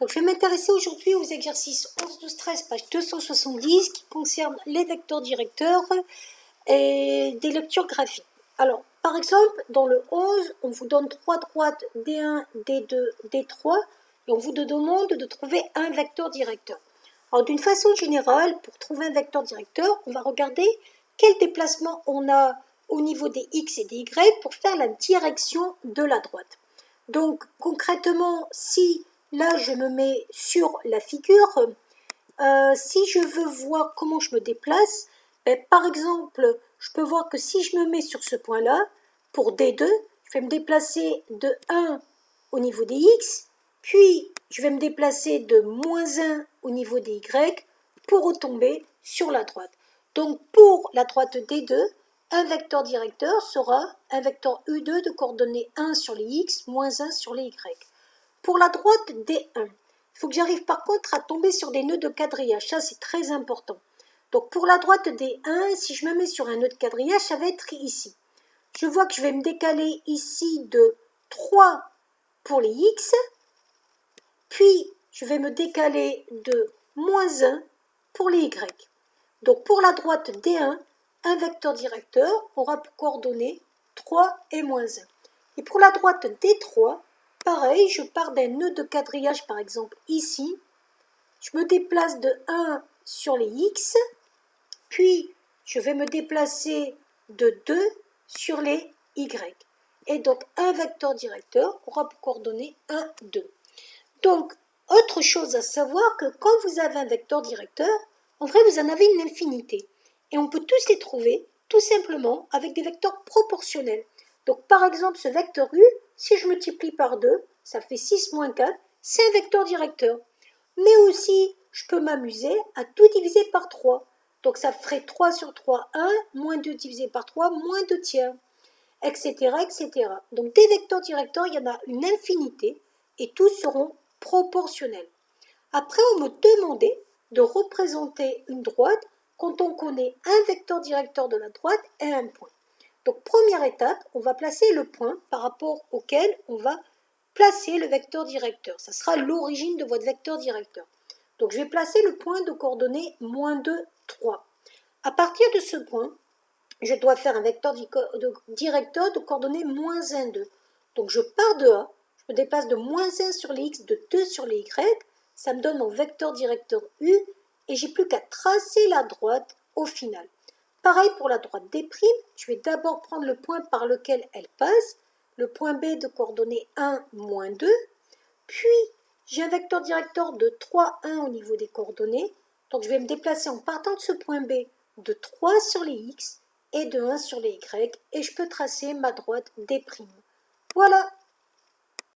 Donc, je vais m'intéresser aujourd'hui aux exercices 11, 12, 13, page 270 qui concernent les vecteurs directeurs et des lectures graphiques. Alors, par exemple, dans le 11, on vous donne trois droites D1, D2, D3 et on vous demande de trouver un vecteur directeur. Alors, d'une façon générale, pour trouver un vecteur directeur, on va regarder quel déplacement on a au niveau des X et des Y pour faire la direction de la droite. Donc, concrètement, si là, je me mets sur la figure, si je veux voir comment je me déplace, par exemple, je peux voir que si je me mets sur ce point-là, pour D2, je vais me déplacer de 1 au niveau des X, puis je vais me déplacer de moins 1 au niveau des Y pour retomber sur la droite. Donc, pour la droite D2, un vecteur directeur sera un vecteur U2 de coordonnées 1 sur les X, moins 1 sur les Y. Pour la droite D1, il faut que j'arrive par contre à tomber sur des nœuds de quadrillage, ça c'est très important. Donc pour la droite D1, si je me mets sur un nœud de quadrillage, ça va être ici. Je vois que je vais me décaler ici de 3 pour les X, puis je vais me décaler de moins 1 pour les Y. Donc pour la droite D1, un vecteur directeur aura pour coordonnées 3 et moins 1. Et pour la droite D3, pareil, je pars d'un nœud de quadrillage par exemple ici, je me déplace de 1 sur les X, puis je vais me déplacer de 2 sur les Y. Et donc un vecteur directeur aura pour coordonnées 1, 2. Donc, autre chose à savoir que quand vous avez un vecteur directeur, en vrai vous en avez une infinité. Et on peut tous les trouver tout simplement avec des vecteurs proportionnels. Donc par exemple ce vecteur U, si je multiplie par 2, ça fait 6 moins 4, c'est un vecteur directeur. Mais aussi, je peux m'amuser à tout diviser par 3. Donc ça ferait 3 sur 3, 1, moins 2 divisé par 3, moins 2 tiers, etc., etc. Donc des vecteurs directeurs, il y en a une infinité et tous seront proportionnels. Après, on me demandait de représenter une droite quand on connaît un vecteur directeur de la droite et un point. Donc première étape, on va placer le point par rapport auquel on va placer le vecteur directeur. Ça sera l'origine de votre vecteur directeur. Donc je vais placer le point de coordonnées moins 2, 3. À partir de ce point, je dois faire un vecteur directeur de coordonnées moins 1, 2. Donc je pars de A, je me déplace de moins 1 sur les X, de 2 sur les Y, ça me donne mon vecteur directeur U, et j'ai plus qu'à tracer la droite au final. Pareil pour la droite D', je vais d'abord prendre le point par lequel elle passe, le point B de coordonnées 1, moins 2, puis j'ai un vecteur directeur de 3, 1 au niveau des coordonnées, donc je vais me déplacer en partant de ce point B de 3 sur les X et de 1 sur les Y, et je peux tracer ma droite D'. Voilà.